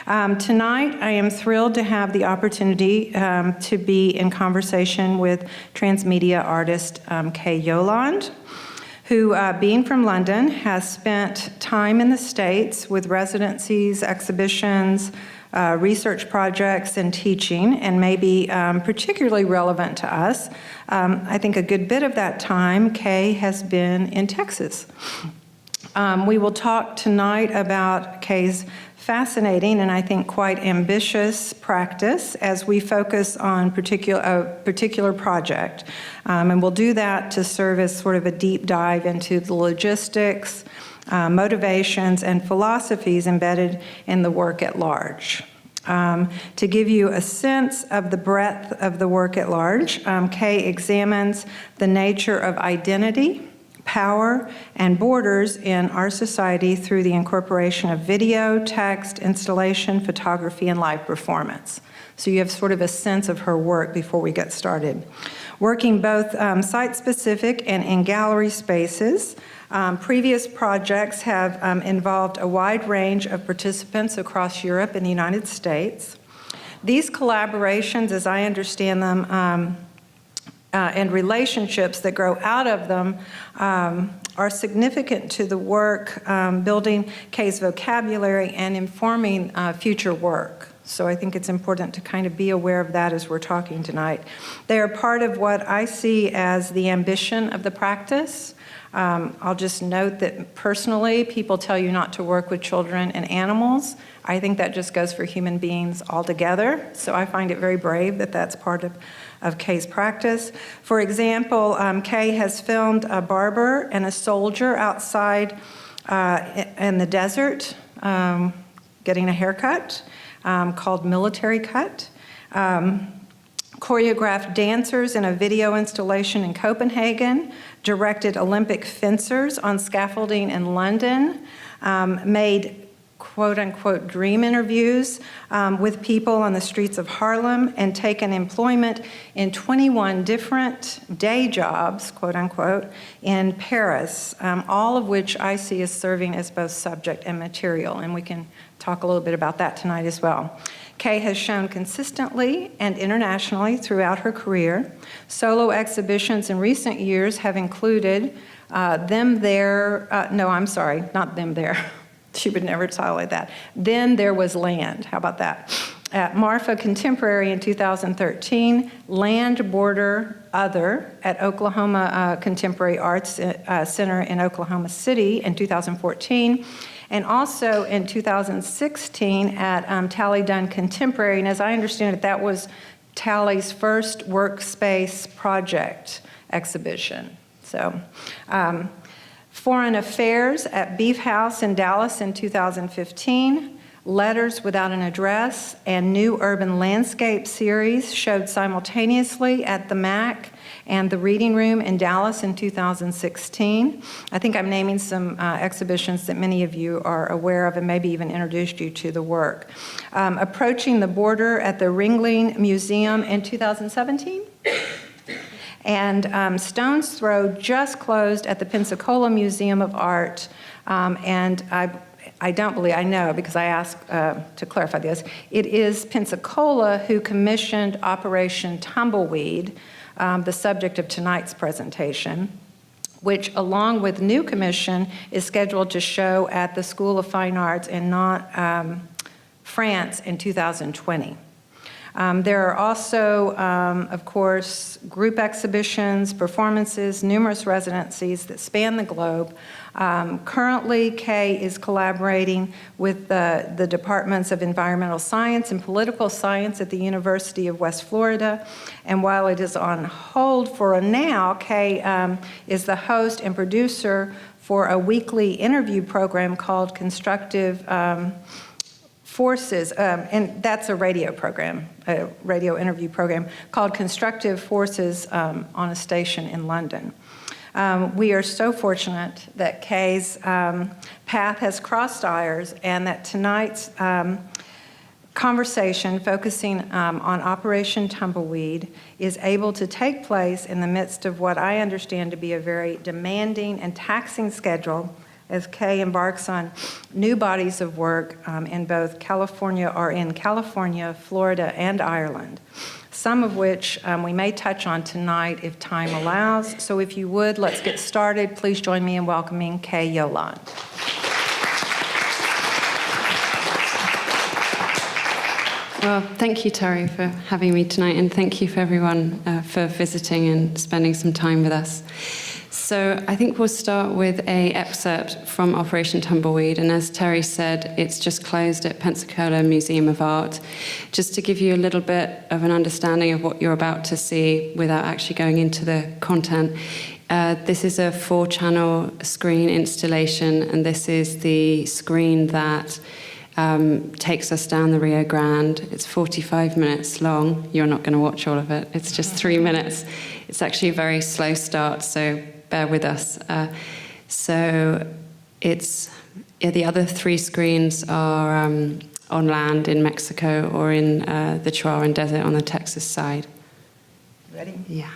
Tonight, I am thrilled to have the opportunity to be in conversation with transmedia artist Kay Yoland, who, being from London, has spent time in the States with residencies, exhibitions, research projects, and teaching, and may be particularly relevant to us. I think a good bit of that time, Kay has been in Texas. We will talk tonight about Kay's fascinating and I think quite ambitious practice as we focus on a particular project. And we'll do that to serve as sort of a deep dive into the logistics, motivations, and philosophies embedded in the work at large. To give you a sense of the breadth of the work at large, Kay examines the nature of identity, power, and borders in our society through the incorporation of video, text, installation, photography, and live performance. So you have sort of a sense of her work before we get started. Working both site-specific and in gallery spaces, previous projects have involved a wide range of participants across Europe and the United States. These collaborations, as I understand them, and relationships that grow out of them are significant to the work, building Kay's vocabulary and informing future work. So I think it's important to kind of be aware of that as we're talking tonight. They are part of what I see as the ambition of the practice. I'll just note that personally, people tell you not to work with children and animals. I think that just goes for human beings altogether. So I find it very brave that that's part of Kay's practice. For example, Kay has filmed a barber and a soldier outside in the desert getting a haircut called Military Cut. Choreographed dancers in a video installation in Copenhagen, directed Olympic fencers on scaffolding in London, made quote-unquote dream interviews with people on the streets of Harlem, and taken employment in 21 different day jobs, quote-unquote, in Paris, all of which I see as serving as both subject and material, and we can talk a little bit about that tonight as well. Kay has shown consistently and internationally throughout her career. Solo exhibitions in recent years have included Them There, not Them There. She would never tolerate that. Then There Was Land. How about that? At Marfa Contemporary in 2013, Land Border Other at Oklahoma Contemporary Arts Center in Oklahoma City in 2014, and also in 2016 at Tally Dunn Contemporary. And as I understand it, that was Tally's first workspace project exhibition. So, Foreign Affairs at Beef House in Dallas in 2015, Letters Without an Address and New Urban Landscape series showed simultaneously at the MAC and the Reading Room in Dallas in 2016. I think I'm naming some exhibitions that many of you are aware of and maybe even introduced you to the work. Approaching the Border at the Ringling Museum in 2017. And Stone's Throw just closed at the Pensacola Museum of Art, and I don't believe, I know because I asked to clarify this, it is Pensacola who commissioned Operation Tumbleweed, the subject of tonight's presentation, which along with new commission is scheduled to show at the School of Fine Arts in Nantes, France in 2020. There are also, of course, group exhibitions, performances, numerous residencies that span the globe. Currently, Kay is collaborating with the Departments of Environmental Science and Political Science at the University of West Florida. And while it is on hold for now, Kay is the host and producer for a weekly interview program called Constructive Forces, and that's a radio program, a radio interview program called Constructive Forces on a station in London. We are so fortunate that Kay's path has crossed ours and that tonight's conversation focusing on Operation Tumbleweed is able to take place in the midst of what I understand to be a very demanding and taxing schedule as Kay embarks on new bodies of work in both California, Florida, and Ireland, some of which we may touch on tonight if time allows. So if you would, let's get started. Please join me in welcoming Kay Yoland. Well, thank you, Terri, for having me tonight, and thank you for everyone for visiting and spending some time with us. So I think we'll start with an excerpt from Operation Tumbleweed, and as Terri said, it's just closed at Pensacola Museum of Art, just to give you a little bit of an understanding of what you're about to see without actually going into the content. This is a 4-channel screen installation, and this is the screen that takes us down the Rio Grande. It's 45 minutes long. You're not going to watch all of it. It's just 3 minutes. It's actually a very slow start, so bear with us. So it's the other 3 screens are on land in Mexico or in the Chihuahuan Desert on the Texas side. Ready? Yeah.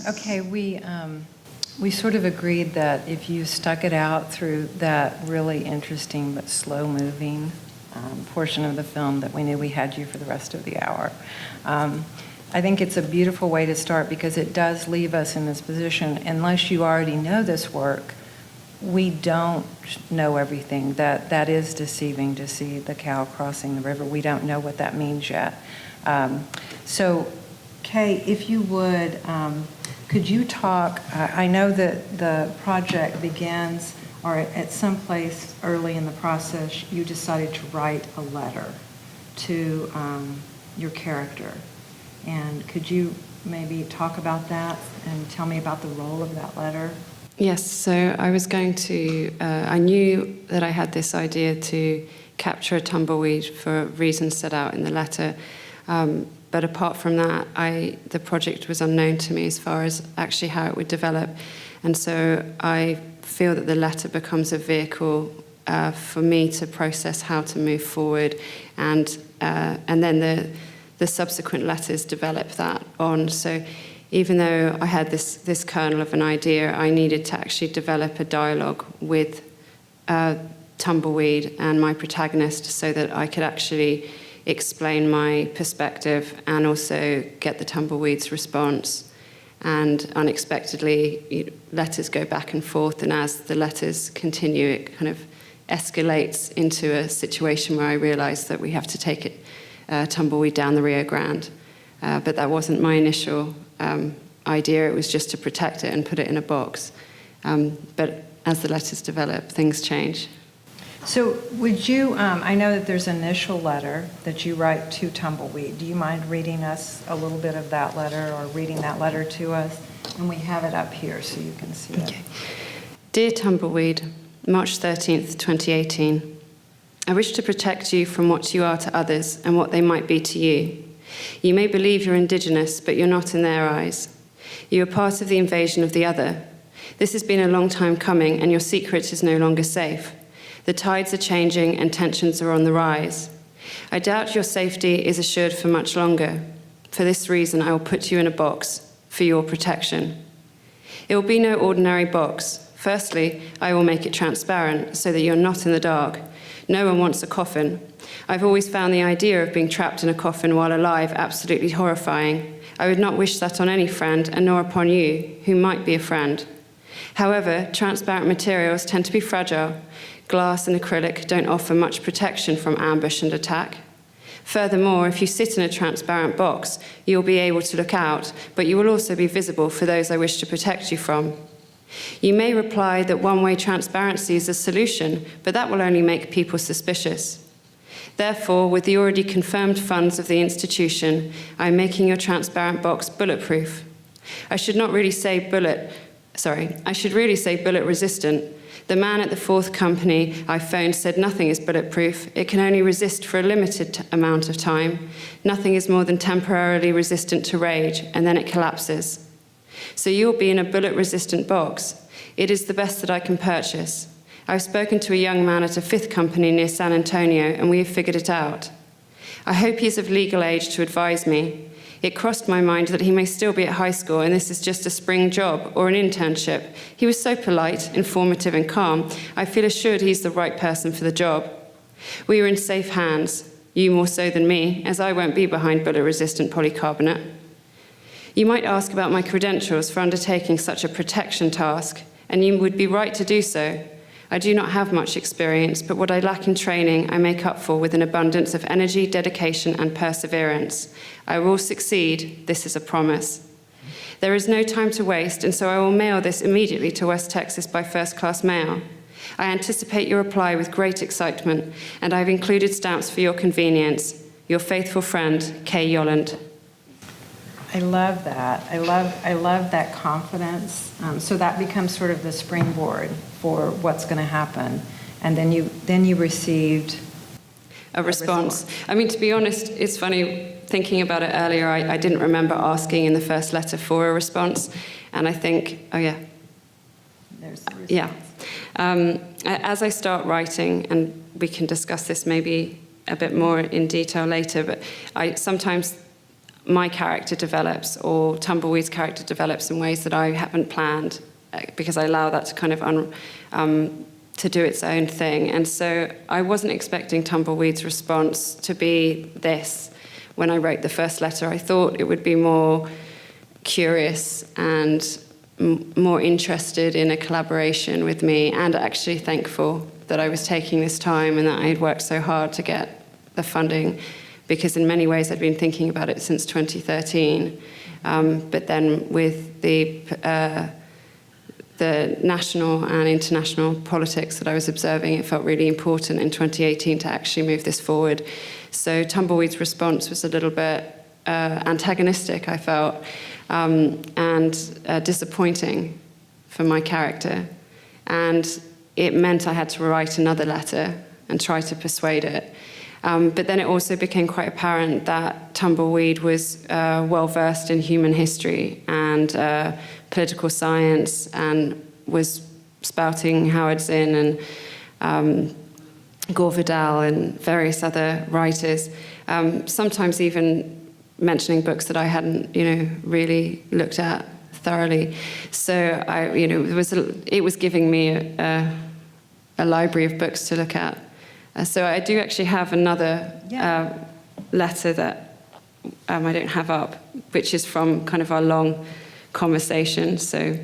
Okay, we sort of agreed that if you stuck it out through that really interesting but slow-moving portion of the film, that we knew we had you for the rest of the hour. I think it's a beautiful way to start because it does leave us in this position. Unless you already know this work, we don't know everything. That is deceiving to see the cow crossing the river. We don't know what that means yet. So, Kay, if you would, could you talk, I know that the project begins, or at some place early in the process, you decided to write a letter to your character. And could you maybe talk about that and tell me about the role of that letter? Yes, so I was going to, I knew that I had this idea to capture a tumbleweed for reasons set out in the letter. But apart from that, the project was unknown to me as far as actually how it would develop. And so I feel that the letter becomes a vehicle for me to process how to move forward. And then the subsequent letters develop that on. So even though I had this kernel of an idea, I needed to actually develop a dialogue with Tumbleweed and my protagonist so that I could actually explain my perspective and also get the Tumbleweed's response. And unexpectedly, letters go back and forth, and as the letters continue, it kind of escalates into a situation where I realize that we have to take Tumbleweed down the Rio Grande. But that wasn't my initial idea. It was just to protect it and put it in a box. But as the letters develop, things change. So would you, I know that there's an initial letter that you write to Tumbleweed. Do you mind reading us a little bit of that letter, or reading that letter to us? And we have it up here so you can see it. Dear Tumbleweed, March 13th, 2018. I wish to protect you from what you are to others and what they might be to you. You may believe you're indigenous, but you're not in their eyes. You are part of the invasion of the other. This has been a long time coming, and your secret is no longer safe. The tides are changing and tensions are on the rise. I doubt your safety is assured for much longer. For this reason, I will put you in a box for your protection. It will be no ordinary box. Firstly, I will make it transparent so that you're not in the dark. No one wants a coffin. I've always found the idea of being trapped in a coffin while alive absolutely horrifying. I would not wish that on any friend, and nor upon you, who might be a friend. However, transparent materials tend to be fragile. Glass and acrylic don't offer much protection from ambush and attack. Furthermore, if you sit in a transparent box, you'll be able to look out, but you will also be visible for those I wish to protect you from. You may reply that one-way transparency is a solution, but that will only make people suspicious. Therefore, with the already confirmed funds of the institution, I'm making your transparent box bulletproof. I should really say bullet resistant. The man at the fourth company I phoned said nothing is bulletproof. It can only resist for a limited amount of time. Nothing is more than temporarily resistant to rage, and then it collapses. So you'll be in a bullet-resistant box. It is the best that I can purchase. I've spoken to a young man at a fifth company near San Antonio, and we have figured it out. I hope he is of legal age to advise me. It crossed my mind that he may still be at high school and this is just a spring job or an internship. He was so polite, informative, and calm. I feel assured he's the right person for the job. We are in safe hands, you more so than me, as I won't be behind bullet-resistant polycarbonate. You might ask about my credentials for undertaking such a protection task, and you would be right to do so. I do not have much experience, but what I lack in training, I make up for with an abundance of energy, dedication, and perseverance. I will succeed. This is a promise. There is no time to waste, and so I will mail this immediately to West Texas by first-class mail. I anticipate your reply with great excitement, and I've included stamps for your convenience. Your faithful friend, K. Yoland. I love that. I love that confidence. So that becomes sort of the springboard for what's going to happen. And then you received a response. I mean, to be honest, it's funny, thinking about it earlier, I didn't remember asking in the first letter for a response. And I think, oh yeah. There's the response. Yeah. As I start writing, and we can discuss this maybe a bit more in detail later, but sometimes my character develops, or Tumbleweed's character develops in ways that I haven't planned, because I allow that to kind of to do its own thing. And so I wasn't expecting Tumbleweed's response to be this. When I wrote the first letter, I thought it would be more curious and more interested in a collaboration with me, and actually thankful that I was taking this time and that I had worked so hard to get the funding, because in many ways I'd been thinking about it since 2013. But then with the national and international politics that I was observing, it felt really important in 2018 to actually move this forward. So Tumbleweed's response was a little bit antagonistic, I felt, and disappointing for my character. And it meant I had to write another letter and try to persuade it. But then it also became quite apparent that Tumbleweed was well-versed in human history and political science, and was spouting Howard Zinn and Gore Vidal and various other writers, sometimes even mentioning books that I hadn't, really looked at thoroughly. So it was giving me a library of books to look at. So I do actually have another letter that I don't have up, which is from kind of our long conversation. So,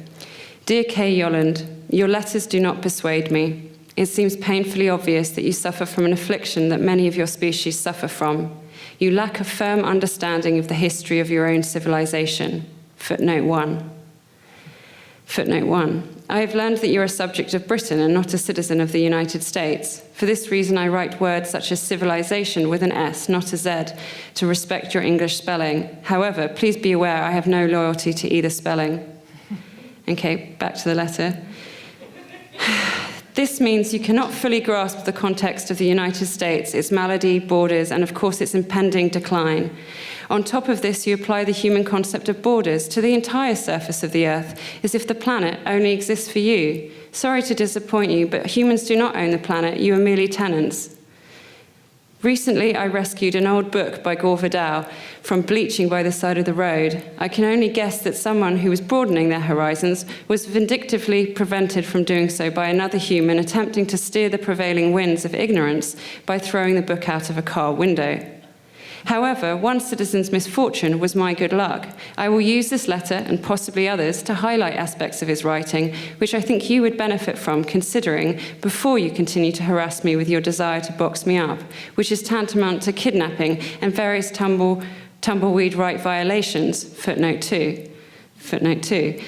dear Kay Yoland, your letters do not persuade me. It seems painfully obvious that you suffer from an affliction that many of your species suffer from. You lack a firm understanding of the history of your own civilization. Footnote 1. Footnote 1. I have learned that you're a subject of Britain and not a citizen of the United States. For this reason, I write words such as civilization with an S, not a Z, to respect your English spelling. However, please be aware I have no loyalty to either spelling. Okay, back to the letter. This means you cannot fully grasp the context of the United States, its malady, borders, and of course its impending decline. On top of this, you apply the human concept of borders to the entire surface of the Earth, as if the planet only exists for you. Sorry to disappoint you, but humans do not own the planet, you are merely tenants. Recently, I rescued an old book by Gore Vidal from bleaching by the side of the road. I can only guess that someone who was broadening their horizons was vindictively prevented from doing so by another human attempting to steer the prevailing winds of ignorance by throwing the book out of a car window. However, one citizen's misfortune was my good luck. I will use this letter, and possibly others, to highlight aspects of his writing, which I think you would benefit from considering before you continue to harass me with your desire to box me up, which is tantamount to kidnapping and various tumbleweed right violations. Footnote 2. Footnote 2.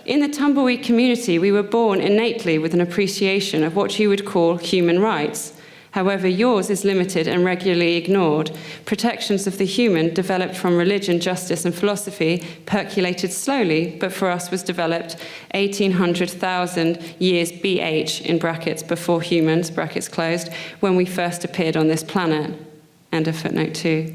In the tumbleweed community, we were born innately with an appreciation of what you would call human rights. However, yours is limited and regularly ignored. Protections of the human, developed from religion, justice, and philosophy, percolated slowly, but for us was developed 1,800,000 years BH, in brackets, before humans, brackets closed, when we first appeared on this planet. End of footnote 2.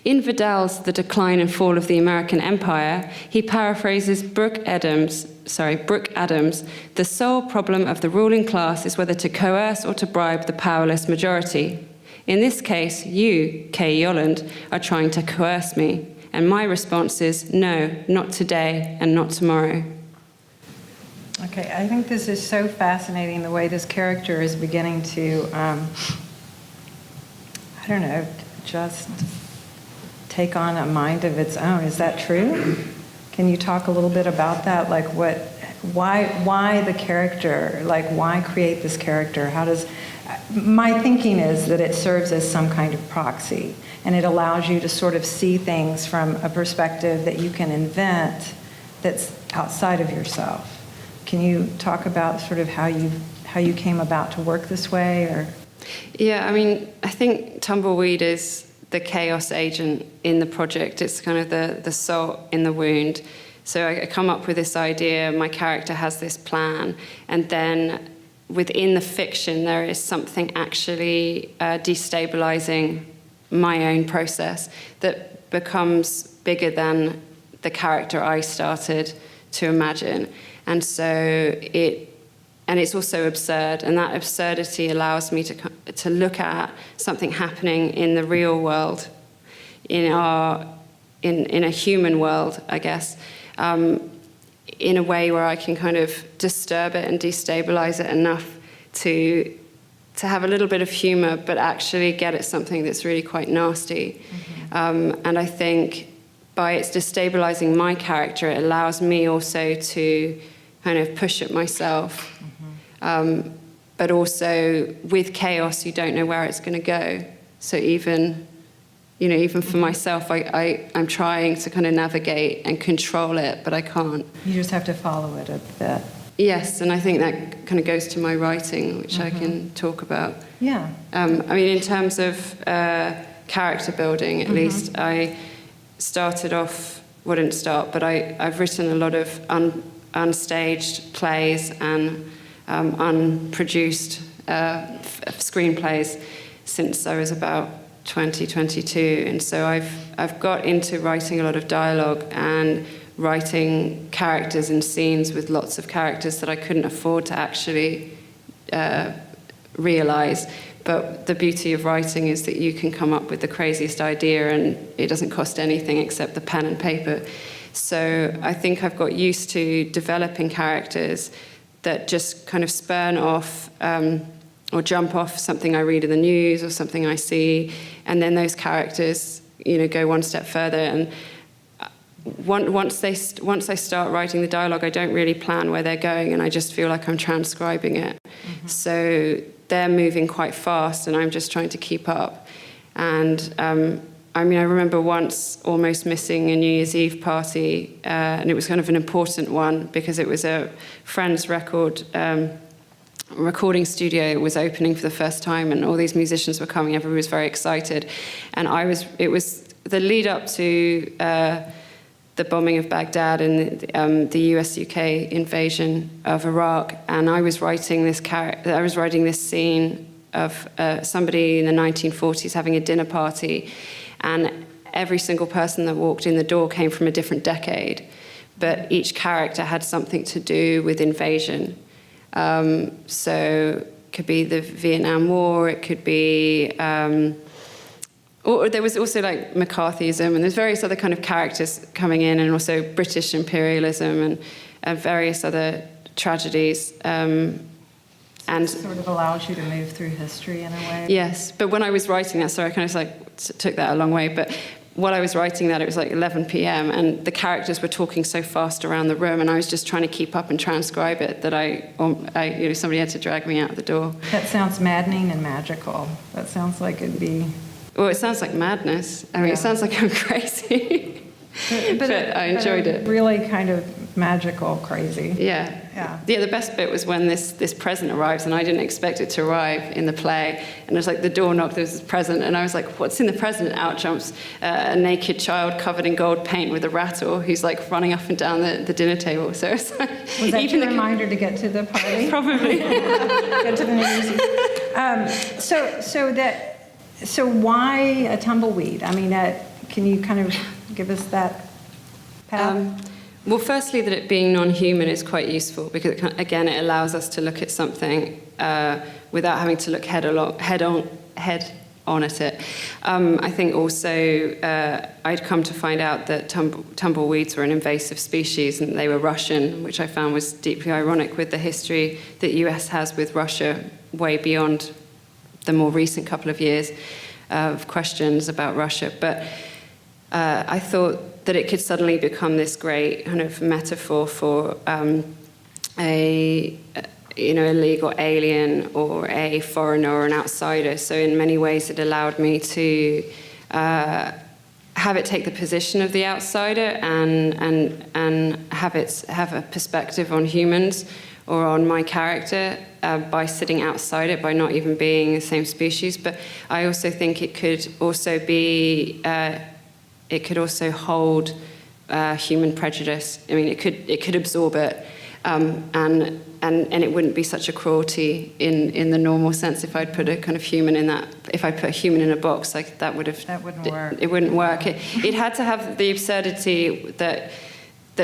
In Vidal's The Decline and Fall of the American Empire, he paraphrases Brooke Adams, the sole problem of the ruling class is whether to coerce or to bribe the powerless majority. In this case, you, Kay Yoland, are trying to coerce me, and my response is no, not today and not tomorrow. Okay, I think this is so fascinating, the way this character is beginning to, just take on a mind of its own. Is that true? Can you talk a little bit about that? Like why the character? Like why create this character? My thinking is that it serves as some kind of proxy, and it allows you to sort of see things from a perspective that you can invent that's outside of yourself. Can you talk about sort of how you came about to work this way, or? Yeah, I think Tumbleweed is the chaos agent in the project. It's kind of the salt in the wound. So I come up with this idea, my character has this plan, and then within the fiction there is something actually destabilizing my own process that becomes bigger than the character I started to imagine. And so it's also absurd, and that absurdity allows me to look at something happening in the real world, in a human world, I guess, in a way where I can kind of disturb it and destabilize it enough to have a little bit of humor, but actually get at something that's really quite nasty. Mm-hmm. And I think by its destabilizing my character, it allows me also to kind of push it myself. But also with chaos, you don't know where it's going to go. So even for myself, I'm trying to kind of navigate and control it, but I can't. You just have to follow it a bit. Yes, and I think that kind of goes to my writing, which I can talk about. Yeah. In terms of character building, at least, I started off, didn't start, but I've written a lot of unstaged plays and unproduced screenplays since I was about 22, and so I've got into writing a lot of dialogue and writing characters and scenes with lots of characters that I couldn't afford to actually realize. But the beauty of writing is that you can come up with the craziest idea and it doesn't cost anything except the pen and paper. So I think I've got used to developing characters that just kind of spurn off or jump off something I read in the news or something I see, and then those characters, go one step further. And once I start writing the dialogue, I don't really plan where they're going, and I just feel like I'm transcribing it. Mm-hmm. So they're moving quite fast, and I'm just trying to keep up. And I remember once almost missing a New Year's Eve party, and it was kind of an important one because it was a friend's recording studio was opening for the first time, and all these musicians were coming. Everybody was very excited, and it was the lead up to the bombing of Baghdad and the US-UK invasion of Iraq, and I was writing this scene of somebody in the 1940s having a dinner party, and every single person that walked in the door came from a different decade, but each character had something to do with invasion. So it could be the Vietnam War, it could be, or there was also like McCarthyism, and there's various other kind of characters coming in, and also British imperialism and various other tragedies. And sort of allows you to move through history in a way. Yes, but when I was writing that, sorry, I kind of took that a long way, but while I was writing that, it was like 11 p.m. and the characters were talking so fast around the room, and I was just trying to keep up and transcribe it that somebody had to drag me out the door. That sounds maddening and magical. That sounds like it'd be... Well, it sounds like madness. I mean, It sounds like I'm crazy. But I enjoyed it. Really kind of magical, crazy. Yeah. The best bit was when this present arrives, and I didn't expect it to arrive in the play. And it was like the door knocked, there was this present, and I was like, what's in the present? Out jumps a naked child covered in gold paint with a rattle who's like running up and down the dinner table. So it's like, was that your reminder to get to the party? Probably. Get to the news. So why a tumbleweed? I mean, can you kind of give us that path? Well, firstly, that it being non-human is quite useful because, again, it allows us to look at something without having to look head on at it. I think also I'd come to find out that tumbleweeds were an invasive species and they were Russian, which I found was deeply ironic with the history that US has with Russia way beyond the more recent couple of years of questions about Russia. But I thought that it could suddenly become this great kind of metaphor for a illegal alien or a foreigner or an outsider. So in many ways, it allowed me to have it take the position of the outsider and have a perspective on humans or on my character by sitting outside it, by not even being the same species. But I also think it could also be. It could also hold human prejudice. I mean, it could absorb it, and it wouldn't be such a cruelty in the normal sense if I'd put a kind of human in that. If I put a human in a box, like that wouldn't work. It wouldn't work. It had to have the absurdity that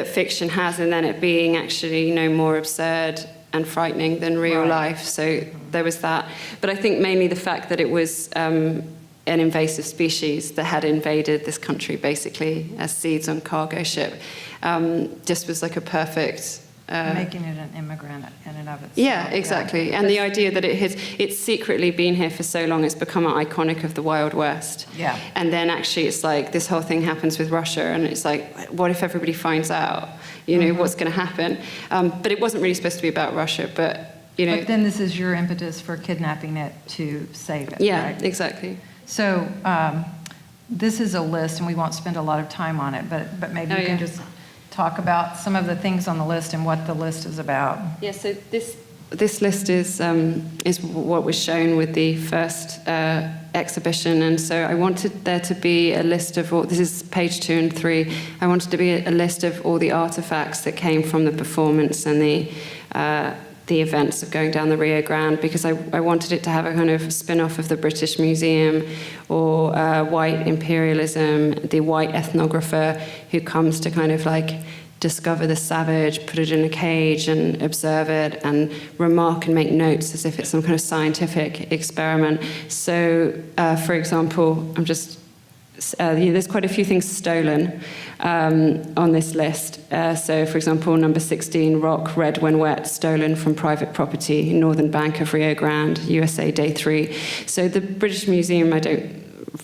fiction has, and then it being actually more absurd and frightening than real life. So there was that. But I think mainly the fact that it was an invasive species that had invaded this country basically as seeds on cargo ship just was like a perfect making it an immigrant in and of itself. Yeah, exactly. And the idea that it's secretly been here for so long, it's become an iconic of the Wild West. Yeah. And then actually it's like this whole thing happens with Russia, and it's like, what if everybody finds out? What's going to happen? But it wasn't really supposed to be about Russia, but But then this is your impetus for kidnapping it to save it. Yeah, right? exactly. So this is a list, and we won't spend a lot of time on it, but maybe you can just talk about some of the things on the list and what the list is about. Yeah, so this list is what was shown with the first exhibition, and so I wanted there to be a list of all. This is page 2 and 3. I wanted to be a list of all the artifacts that came from the performance and the events of going down the Rio Grande, because I wanted it to have a kind of spin-off of the British Museum or white imperialism, the white ethnographer who comes to kind of like discover the savage, put it in a cage and observe it and remark and make notes as if it's some kind of scientific experiment. So, for example, there's quite a few things stolen on this list. So, for example, number 16, rock, red when wet, stolen from private property, northern bank of Rio Grande, USA, day 3. So the British Museum,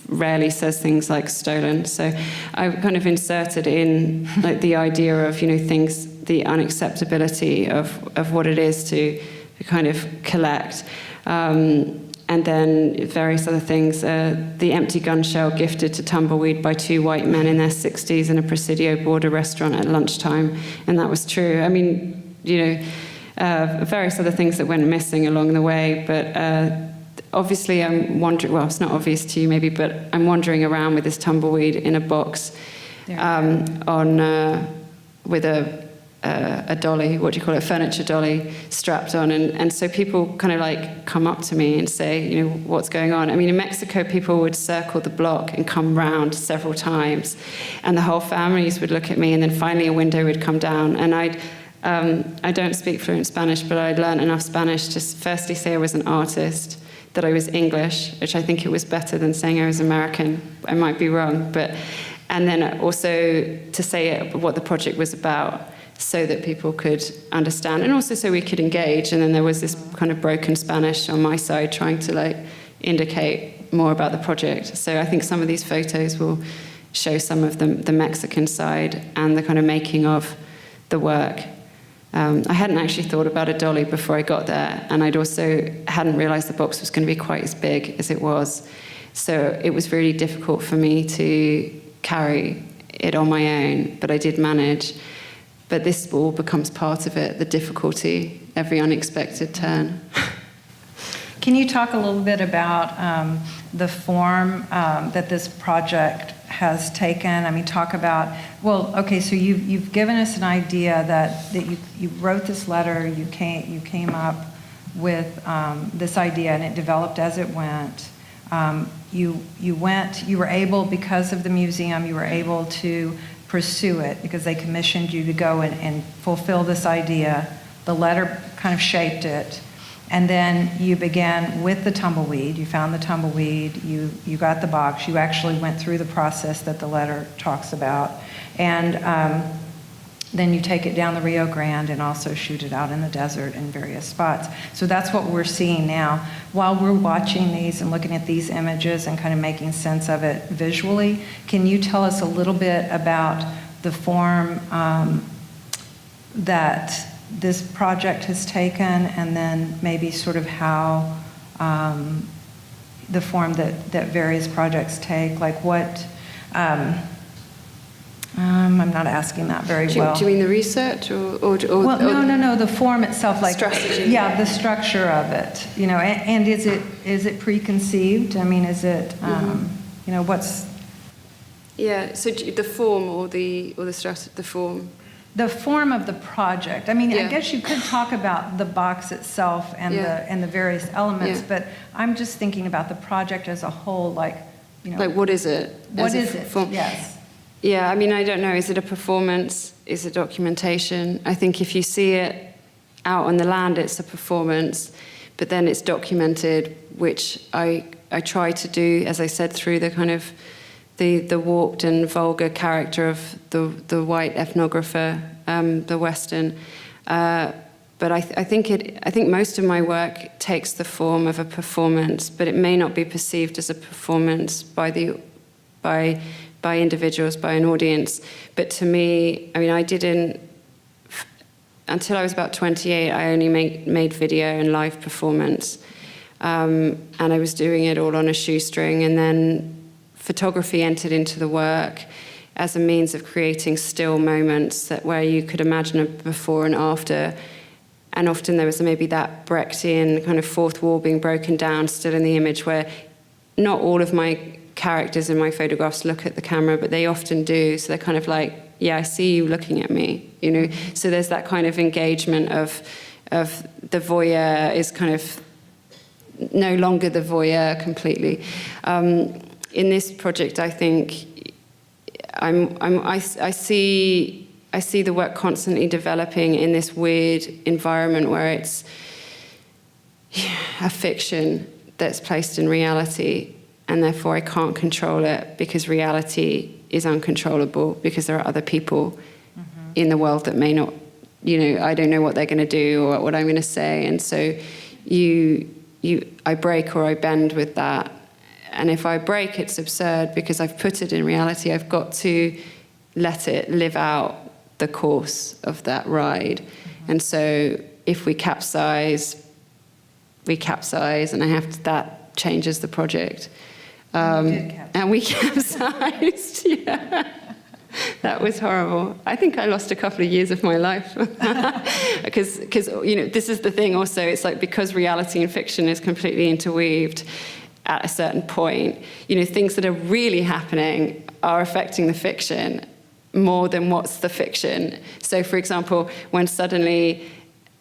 rarely says things like stolen. So I kind of inserted in like the idea of, things, the unacceptability of what it is to kind of collect. And then various other things. The empty gun shell gifted to Tumbleweed by 2 white men in their 60s in a Presidio border restaurant at lunchtime. And that was true. I mean, various other things that went missing along the way. But obviously I'm wondering, well, it's not obvious to you maybe, but I'm wandering around with this tumbleweed in a box with a dolly, what do you call it, furniture dolly strapped on. And so people kind of like come up to me and say, what's going on? I mean, in Mexico, people would circle the block and come round several times. And the whole families would look at me, and then finally a window would come down. And I don't speak fluent Spanish, but I'd learned enough Spanish to firstly say I was an artist, that I was English, which I think it was better than saying I was American. I might be wrong, and then also to say what the project was about so that people could understand, and also so we could engage. And then there was this kind of broken Spanish on my side trying to like indicate more about the project. So I think some of these photos will show some of the Mexican side and the kind of making of the work. I hadn't actually thought about a dolly before I got there, and I'd also hadn't realized the box was going to be quite as big as it was. So it was really difficult for me to carry it on my own, but I did manage. But this all becomes part of it, the difficulty, every unexpected turn. Can you talk a little bit about the form that this project has taken? I mean, talk about, well, okay, so you've given us an idea that you wrote this letter, you came up with this idea, and it developed as it went. You were able, because of the museum, you were able to pursue it because they commissioned you to go and fulfill this idea. The letter kind of shaped it. And then you began with the tumbleweed. You found the tumbleweed. You got the box. You actually went through the process that the letter talks about. And then you take it down the Rio Grande and also shoot it out in the desert in various spots. So that's what we're seeing now. While we're watching these and looking at these images and kind of making sense of it visually, can you tell us a little bit about the form that this project has taken, and then maybe sort of how the form that various projects take, like what, I'm not asking that very well. Do you mean the research or well, no, the form itself, like strategy? Yeah, the structure of it, and is it preconceived? I mean, is it, what's... Yeah, so the form or the strategy, the form? The form of the project. I mean, Yeah. I guess you could talk about the box itself and the various elements, but I'm just thinking about the project as a whole, like, Like, what is it? What is it? Form? Yes. Yeah, I mean, I don't know. Is it a performance? Is it documentation? I think if you see it out on the land, it's a performance, but then it's documented, which I try to do, as I said, through the kind of the warped and vulgar character of the white ethnographer, the Western. But I think most of my work takes the form of a performance, but it may not be perceived as a performance by individuals, by an audience. But to me, I mean, I didn't, until I was about 28, I only made video and live performance. And I was doing it all on a shoestring. And then photography entered into the work as a means of creating still moments where you could imagine a before and after. And often there was maybe that Brechtian kind of fourth wall being broken down still in the image, where not all of my characters in my photographs look at the camera, but they often do. So they're kind of like, yeah, I see you looking at me, you know. So there's that kind of engagement of the voyeur is kind of no longer the voyeur completely. In this project, I think I see the work constantly developing in this weird environment where it's a fiction that's placed in reality, and therefore I can't control it because reality is uncontrollable, because there are other people in the world that may not, you know, I don't know what they're going to do or what I'm going to say, and so I break or I bend with that. And if I break, it's absurd because I've put it in reality. I've got to let it live out the course of that ride. And so if we capsize, and that changes the project. And we capsized, yeah. That was horrible. I think I lost a couple of years of my life. Because you know, this is the thing also, it's like because reality and fiction is completely interweaved at a certain point, you know, things that are really happening are affecting the fiction more than what's the fiction. So, for example, when suddenly,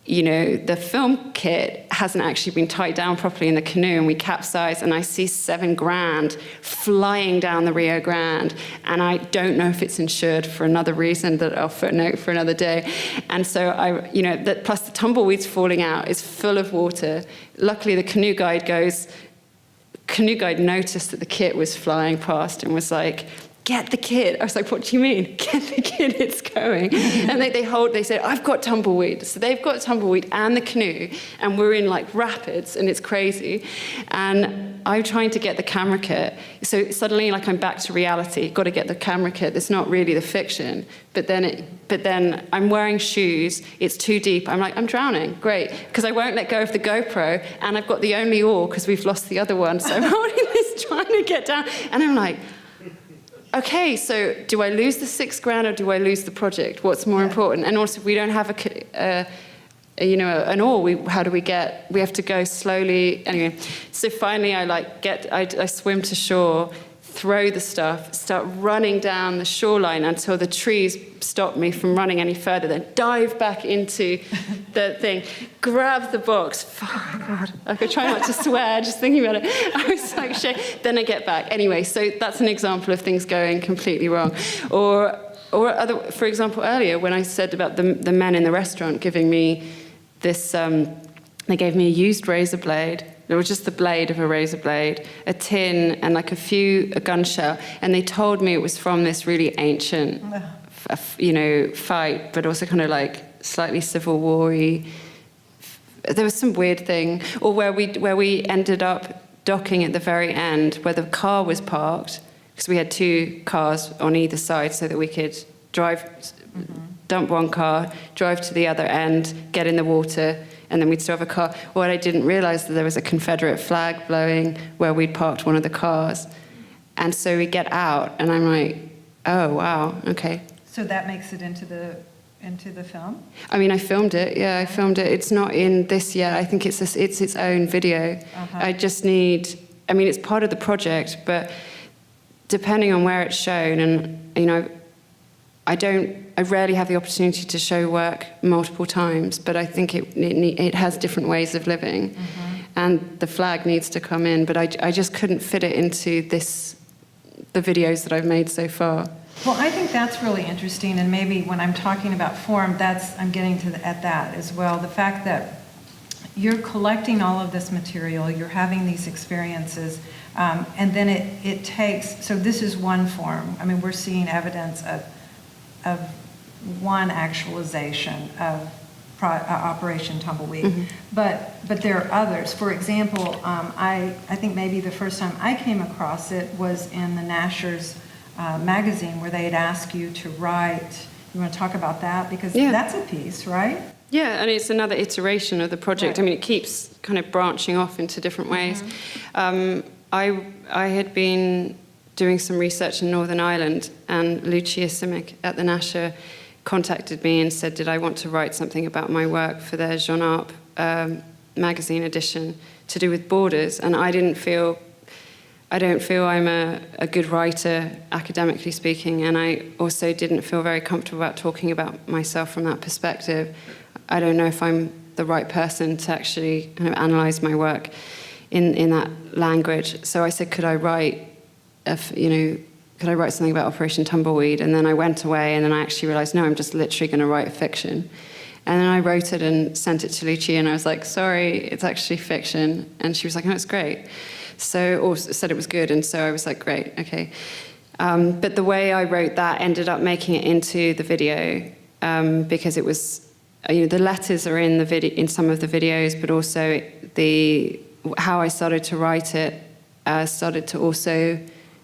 you know, the film kit hasn't actually been tied down properly in the canoe and we capsize and I see $7,000 flying down the Rio Grande and I don't know if it's insured for another reason that I'll footnote for another day. And so you know, plus the tumbleweeds falling out is full of water. Luckily the canoe guide noticed that the kit was flying past and was like, get the kit. I was like, what do you mean? Get the kit, it's going. And they said, I've got tumbleweed. So they've got tumbleweed and the canoe, and we're in like rapids, and it's crazy. And I'm trying to get the camera kit. So suddenly, like, I'm back to reality. Got to get the camera kit. It's not really the fiction. But then I'm wearing shoes. It's too deep. I'm like, I'm drowning. Great. Because I won't let go of the GoPro, and I've got the only oar because we've lost the other one. So I'm holding this, trying to get down. And I'm like, okay, so do I lose the $6,000 or do I lose the project? What's more important? And also, if we don't have an oar, we have to go slowly. Anyway, so finally I swim to shore, throw the stuff, start running down the shoreline until the trees stop me from running any further, then dive back into the thing, grab the box. Oh my God, I could try not to swear just thinking about it. I was like, shit. Then I get back. Anyway, so that's an example of things going completely wrong. Or for example, earlier when I said about the men in the restaurant giving me this, they gave me a used razor blade. It was just the blade of a razor blade, a tin, and like a gun shell. And they told me it was from this really ancient, fight, but also kind of like slightly Civil War-y. There was some weird thing. Or where we ended up docking at the very end, where the car was parked, because we had 2 cars on either side so that we could drive, dump one car, drive to the other end, get in the water, and then we'd still have a car. What I didn't realize that there was a Confederate flag blowing where we'd parked one of the cars. And so we get out, and I'm like, oh, wow, okay. So that makes it into the film? I mean, I filmed it, yeah, I filmed it. It's not in this yet. I think it's its own video. I just need, I mean, it's part of the project, but depending on where it's shown, and, you know, I rarely have the opportunity to show work multiple times, but I think it has different ways of living. And the flag needs to come in, but I just couldn't fit it into the videos that I've made so far. Well, I think that's really interesting, and maybe when I'm talking about form, I'm getting at that as well. The fact that you're collecting all of this material, you're having these experiences, and then it takes, so this is one form. I mean, we're seeing evidence of one actualization of Operation Tumbleweed, but there are others. For example, I think maybe the first time I came across it was in the Nasher's magazine, where they had asked you to write. You want to talk about that? Because that's a piece, right? Yeah, and it's another iteration of the project. Right. I mean, it keeps kind of branching off into different ways. I had been doing some research in Northern Ireland, and Lucia Simic at the Nasher contacted me and said, did I want to write something about my work for their Jean Arp magazine edition to do with borders. And I don't feel I'm a good writer, academically speaking, and I also didn't feel very comfortable about talking about myself from that perspective. I don't know if I'm the right person to actually kind of analyze my work in that language. So I said, could I write something about Operation Tumbleweed? And then I went away, and then I actually realized, no, I'm just literally going to write a fiction. And then I wrote it and sent it to Lucia, and I was like, sorry, it's actually fiction. And she was like, no, it's great. Or said it was good, and so I was like, great, okay. But the way I wrote that ended up making it into the video, because it was, the letters are in the video, in some of the videos, but also how I started to write it started to also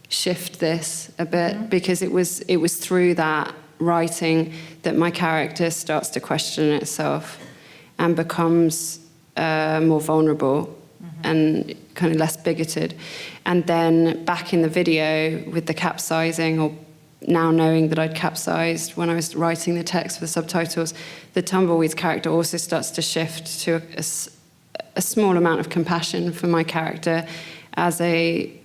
shift this a bit, because it was through that writing that my character starts to question itself and becomes more vulnerable and kind of less bigoted. And then back in the video with the capsizing, or now knowing that I'd capsized when I was writing the text for the subtitles, the Tumbleweed's character also starts to shift to a small amount of compassion for my character as a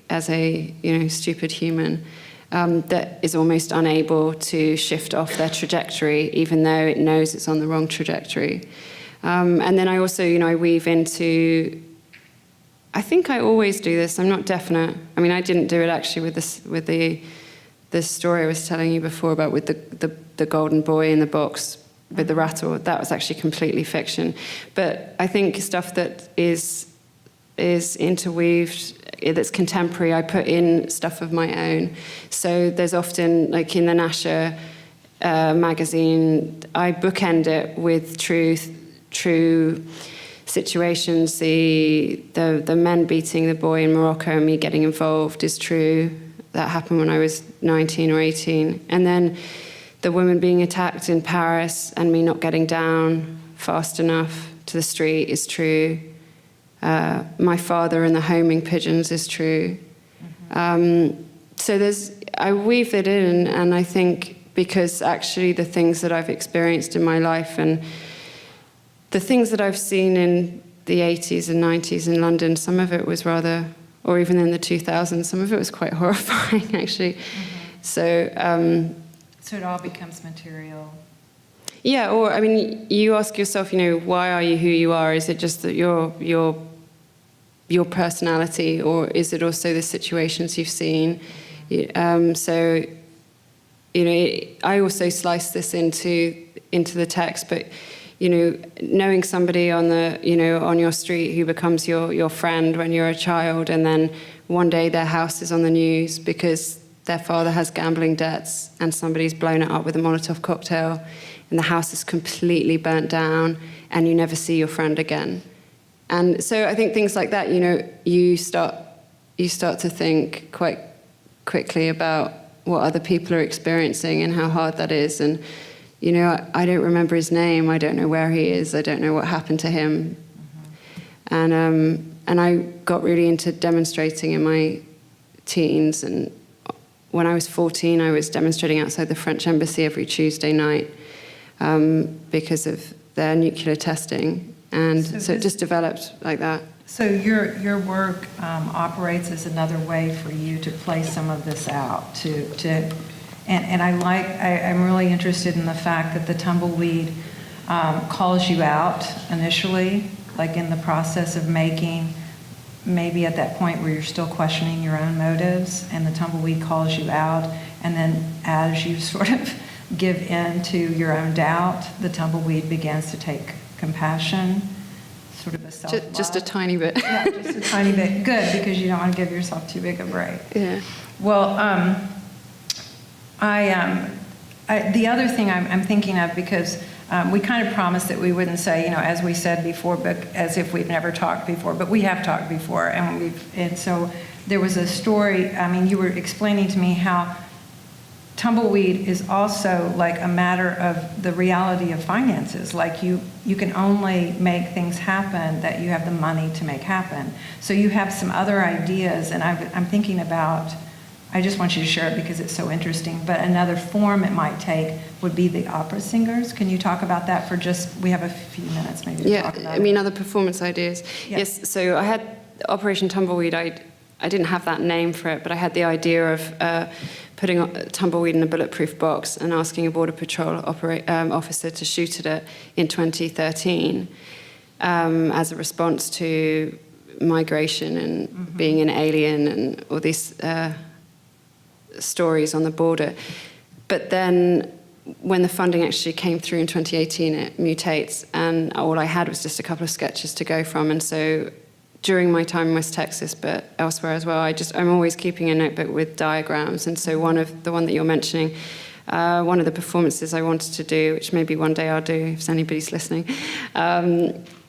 stupid human that is almost unable to shift off their trajectory, even though it knows it's on the wrong trajectory. And then I also, I weave into, I think I always do this, I'm not definite. I mean, I didn't do it actually with the story I was telling you before about with the golden boy in the box with the rattle. That was actually completely fiction. But I think stuff that is interweaved, that's contemporary, I put in stuff of my own. So there's often, like in the Nasher magazine, I bookend it with true situations. The men beating the boy in Morocco and me getting involved is true. That happened when I was 19 or 18. And then the woman being attacked in Paris and me not getting down fast enough to the street is true. My father and the homing pigeons is true. So I weave it in, and I think because actually the things that I've experienced in my life and the things that I've seen in the 80s and 90s in London, some of it was rather, or even in the 2000s, some of it was quite horrifying, actually. So it all becomes material. Yeah, or, I mean, you ask yourself, why are you who you are? Is it just that your personality, or is it also the situations you've seen? So, I also slice this into the text, but, knowing somebody on on your street who becomes your friend when you're a child, and then one day their house is on the news because their father has gambling debts and somebody's blown it up with a Molotov cocktail, and the house is completely burnt down, and you never see your friend again. And so I think things like that, you start to think quite quickly about what other people are experiencing and how hard that is. And, I don't remember his name. I don't know where he is. I don't know what happened to him. And I got really into demonstrating in my teens. And when I was 14, I was demonstrating outside the French embassy every Tuesday night because of their nuclear testing. And so it just developed like that. So your work operates as another way for you to play some of this out, and I'm really interested in the fact that the Tumbleweed calls you out initially, like in the process of making, maybe at that point where you're still questioning your own motives, and the Tumbleweed calls you out, and then as you sort of give in to your own doubt, the Tumbleweed begins to take compassion, sort of a self-love. Just a tiny bit. Yeah, just a tiny bit. Good, because you don't want to give yourself too big a break. Yeah. Well, the other thing I'm thinking of, because we kind of promised that we wouldn't say, as we said before, but as if we've never talked before, but we have talked before, and so there was a story. I mean, you were explaining to me how Tumbleweed is also like a matter of the reality of finances. Like you can only make things happen that you have the money to make happen. So you have some other ideas, and I'm thinking about I just want you to share it because it's so interesting. But another form it might take would be the opera singers. Can you talk about that for we have a few minutes maybe to talk about it. Other performance ideas. Yeah. Yes, so I had Operation Tumbleweed. I didn't have that name for it, but I had the idea of putting Tumbleweed in a bulletproof box and asking a Border Patrol officer to shoot at it in 2013 as a response to migration and being an alien and all these stories on the border. But then when the funding actually came through in 2018, it mutates, and all I had was just a couple of sketches to go from. And so during my time in West Texas, but elsewhere as well, I'm always keeping a notebook with diagrams. And so one that you're mentioning, one of the performances I wanted to do, which maybe one day I'll do if anybody's listening,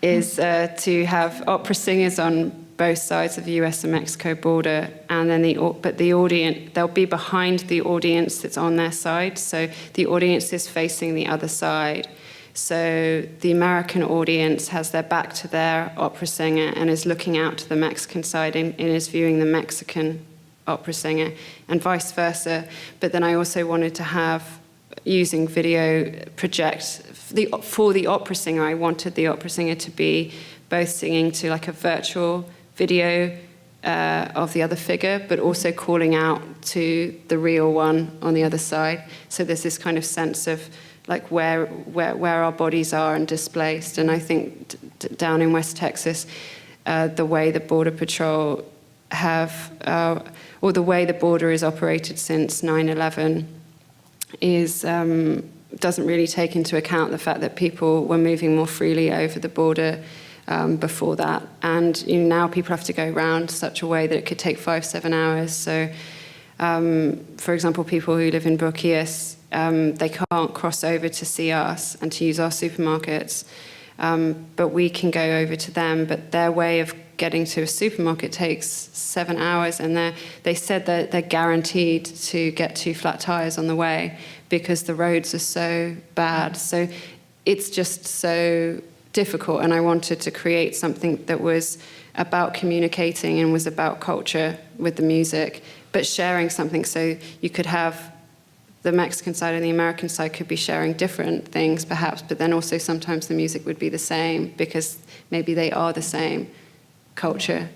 is to have opera singers on both sides of the US and Mexico border, and then the audience, they'll be behind the audience that's on their side, so the audience is facing the other side. So the American audience has their back to their opera singer and is looking out to the Mexican side and is viewing the Mexican opera singer, and vice versa. But then I also wanted to have, using video project, for the opera singer, I wanted the opera singer to be both singing to like a virtual video of the other figure, but also calling out to the real one on the other side. So there's this kind of sense of like where our bodies are and displaced. And I think down in West Texas, the way the Border Patrol or the way the border is operated since 9/11 is doesn't really take into account the fact that people were moving more freely over the border before that. And now people have to go around such a way that it could take 5-7 hours. So, for example, people who live in Bucias, they can't cross over to see us and to use our supermarkets, but we can go over to them. But their way of getting to a supermarket takes 7 hours, and they said that they're guaranteed to get 2 flat tires on the way because the roads are so bad. So it's just so difficult, and I wanted to create something that was about communicating and was about culture with the music, but sharing something, so you could have the Mexican side and the American side could be sharing different things perhaps, but then also sometimes the music would be the same because maybe they are the same culture.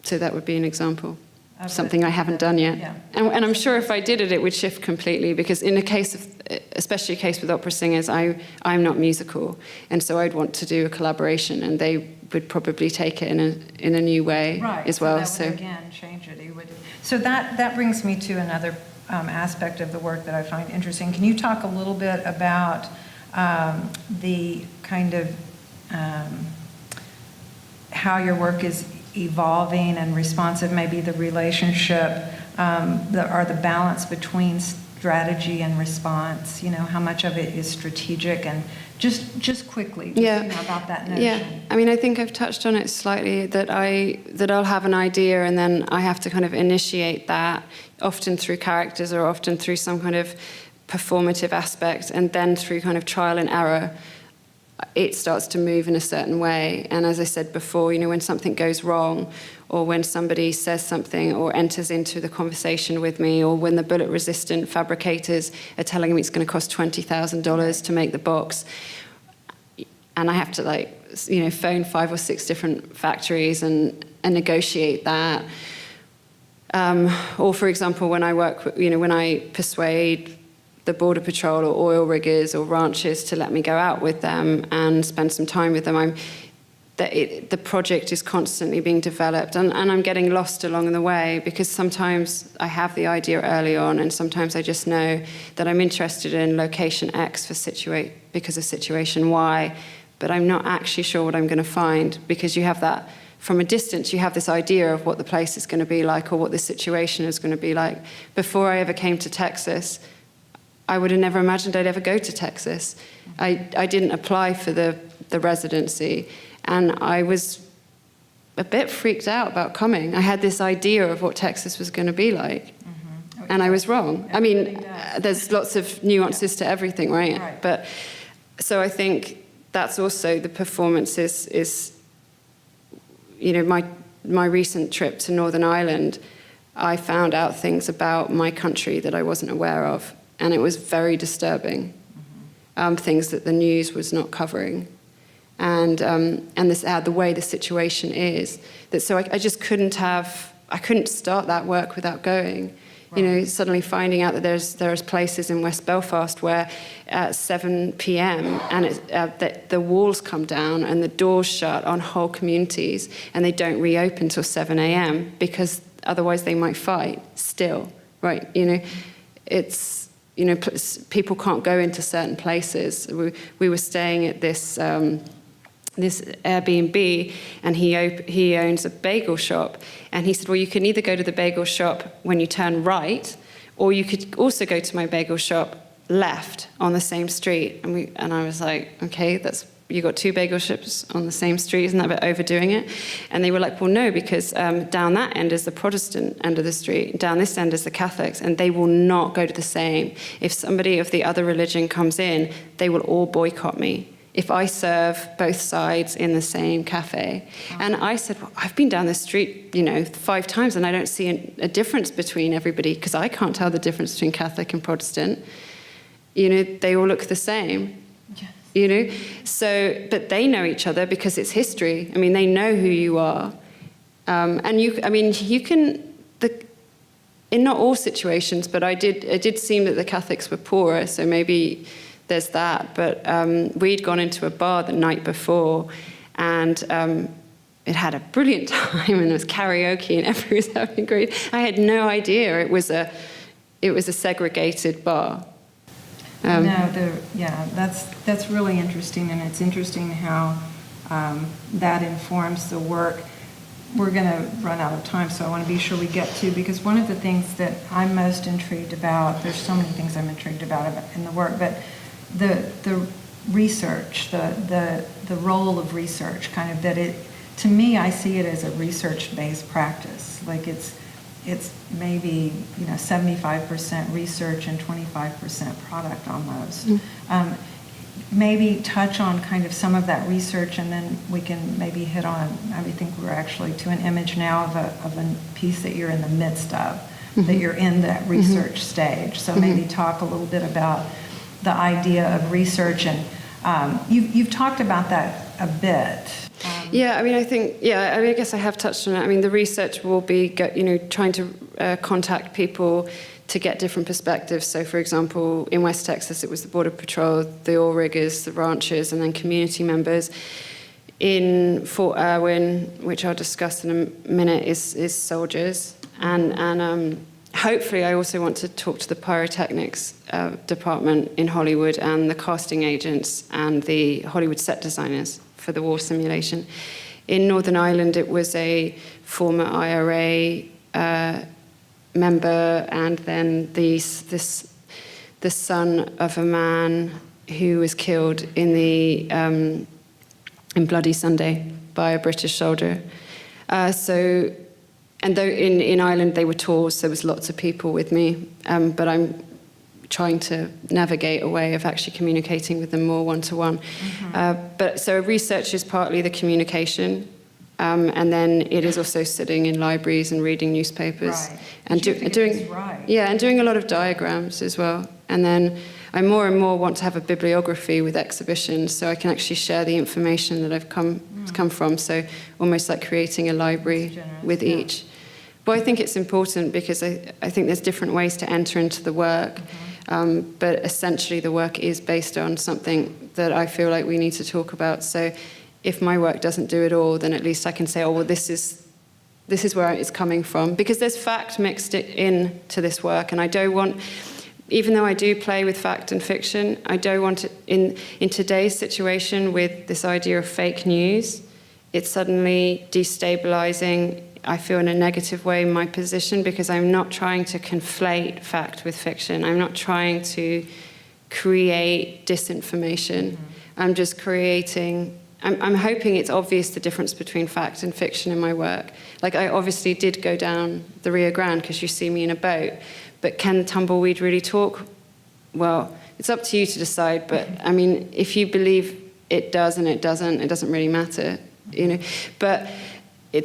So that would be an example. Something I haven't done yet. Yeah. And I'm sure if I did it, it would shift completely, because in a case of, especially a case with opera singers, I'm not musical, and so I'd want to do a collaboration, and they would probably take it in a new way as well. So that would again change it. So that brings me to another aspect of the work that I find interesting. Can you talk a little bit about the kind of how your work is evolving and responsive, maybe the relationship or the balance between strategy and response, how much of it is strategic, and just quickly about that notion. Yeah, I mean, I think I've touched on it slightly, that I'll have an idea and then I have to kind of initiate that, often through characters or often through some kind of performative aspect, and then through kind of trial and error it starts to move in a certain way. And as I said before, when something goes wrong, or when somebody says something or enters into the conversation with me, or when the bullet-resistant fabricators are telling me it's going to cost $20,000 to make the box, and I have to phone 5 or 6 different factories and negotiate that. Or for example, when I work, when I persuade the Border Patrol or oil riggers or ranchers to let me go out with them and spend some time with them, the project is constantly being developed, and I'm getting lost along the way, because sometimes I have the idea early on, and sometimes I just know that I'm interested in location X because of situation Y, but I'm not actually sure what I'm going to find, because you have that from a distance, you have this idea of what the place is going to be like or what the situation is going to be like. Before I ever came to Texas, I would have never imagined I'd ever go to Texas. I didn't apply for the residency, and I was a bit freaked out about coming. I had this idea of what Texas was going to be like, and I was wrong. I mean, there's lots of nuances to everything, right? But so I think that's also the performance is my recent trip to Northern Ireland. I found out things about my country that I wasn't aware of, and it was very disturbing. Things that the news was not covering, and this the way the situation is. That so I just couldn't start that work without going. Right. You know, suddenly finding out that there's places in West Belfast where at 7 p.m. and the walls come down and the doors shut on whole communities, and they don't reopen till 7 a.m. because otherwise they might fight still, right? You know, it's, you know, people can't go into certain places. We were staying at this Airbnb, and he owns a bagel shop, and he said, well, you can either go to the bagel shop when you turn right, or you could also go to my bagel shop left on the same street. And I was like, okay, you got two bagel shops on the same street, isn't that a bit overdoing it? And they were like, well, no, because down that end is the Protestant end of the street, down this end is the Catholics, and they will not go to the same. If somebody of the other religion comes in, they will all boycott me if I serve both sides in the same cafe. And I said, well, I've been down this street, you know, 5 times, and I don't see a difference between everybody, because I can't tell the difference between Catholic and Protestant. You know, they all look the same. Yes. You know, so, but they know each other because it's history. I mean, they know who you are. And you can, in not all situations, but it did seem that the Catholics were poorer, so maybe there's that. But we'd gone into a bar the night before, and it had a brilliant time, and there was karaoke, and everyone was having great. I had no idea it was a segregated bar. That's really interesting, and it's interesting how that informs the work. We're going to run out of time, so I want to be sure we get to, because one of the things that I'm most intrigued about, there's so many things I'm intrigued about in the work, but the research, the role of research, kind of, that it, to me, I see it as a research-based practice. Like it's maybe, you know, 75% research and 25% product almost. Maybe touch on kind of some of that research, and then we can maybe hit on, I think we're actually to an image now of a piece that you're in the midst of, that you're in that research stage. So maybe talk a little bit about the idea of research, and you've talked about that a bit. I guess I have touched on it. I mean, the research will be, you know, trying to contact people to get different perspectives. So, for example, in West Texas, it was the Border Patrol, the oil riggers, the ranchers, and then community members. In Fort Irwin, which I'll discuss in a minute, is soldiers. And hopefully I also want to talk to the pyrotechnics department in Hollywood, and the casting agents and the Hollywood set designers for the war simulation. In Northern Ireland, it was a former IRA member, and then the son of a man who was killed in Bloody Sunday by a British soldier. And though in Ireland they were tours, there was lots of people with me, but I'm trying to navigate a way of actually communicating with them more one-to-one. But so research is partly the communication, and then it is also sitting in libraries and reading newspapers, and doing a lot of diagrams as well. And then I more and more want to have a bibliography with exhibitions, so I can actually share the information that I've come from. So almost like creating a library with each. But I think it's important because I think there's different ways to enter into the work. But essentially the work is based on something that I feel like we need to talk about. So if my work doesn't do it all, then at least I can say, oh, well, this is where it's coming from. Because there's fact mixed in to this work, and I don't want, even though I do play with fact and fiction, I don't want to, in today's situation with this idea of fake news, it's suddenly destabilizing, I feel, in a negative way, my position, because I'm not trying to conflate fact with fiction. I'm not trying to create disinformation. I'm just creating, I'm hoping it's obvious the difference between fact and fiction in my work. Like, I obviously did go down the Rio Grande because you see me in a boat, but can Tumbleweed really talk? Well, it's up to you to decide, but I mean, if you believe it does and it doesn't really matter, you know. But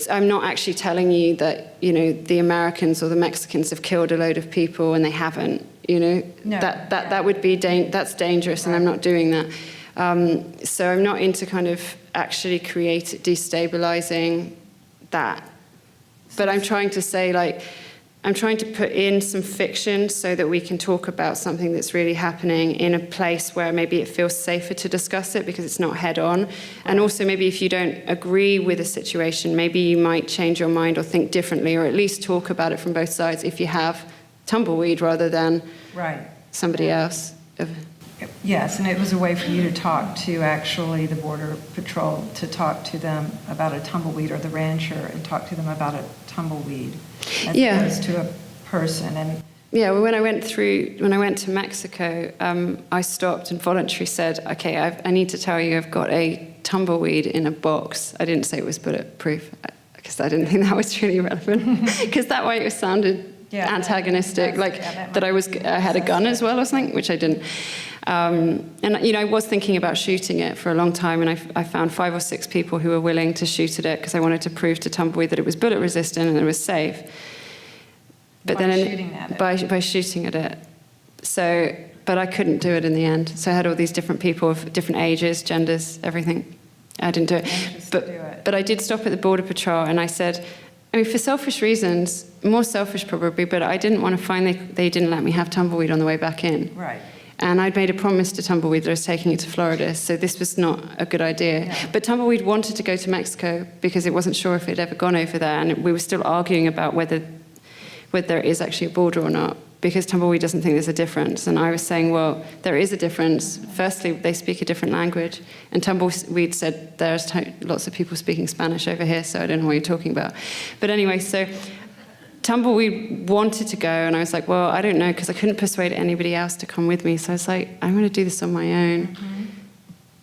I'm not actually telling you that, the Americans or the Mexicans have killed a load of people and they haven't, No. that would be, that's dangerous, and I'm not doing that. So I'm not into kind of actually destabilizing that. But I'm trying to say, like, I'm trying to put in some fiction so that we can talk about something that's really happening in a place where maybe it feels safer to discuss it because it's not head on. And also maybe if you don't agree with a situation, maybe you might change your mind or think differently, or at least talk about it from both sides if you have Tumbleweed rather than somebody else. Yes, and it was a way for you to talk to actually the Border Patrol, to talk to them about a tumbleweed, or the rancher, and talk to them about a tumbleweed as opposed to a person. And well, when I went to Mexico, I stopped and voluntarily said, okay, I need to tell you I've got a tumbleweed in a box. I didn't say it was bulletproof because I didn't think that was really relevant, because that way it sounded antagonistic, that I had a gun as well or something, which I didn't. And I was thinking about shooting it for a long time, and I found 5 or 6 people who were willing to shoot at it because I wanted to prove to Tumbleweed that it was bullet resistant and it was safe. But by shooting at it. So, but I couldn't do it in the end. So I had all these different people of different ages, genders, everything. I didn't do it. But I did stop at the Border Patrol, and I said, for selfish reasons, more selfish probably, but I didn't want to find they didn't let me have Tumbleweed on the way back in. Right. And I'd made a promise to Tumbleweed that I was taking it to Florida, so this was not a good idea. Yeah. But Tumbleweed wanted to go to Mexico because it wasn't sure if it had ever gone over there, and we were still arguing about whether there is actually a border or not, because Tumbleweed doesn't think there's a difference. And I was saying, well, there is a difference. Firstly, they speak a different language. And Tumbleweed said, there's lots of people speaking Spanish over here, so I don't know what you're talking about. But anyway, so Tumbleweed wanted to go, and I was like, well, I don't know, because I couldn't persuade anybody else to come with me. So I was like, I'm going to do this on my own. Mm-hmm.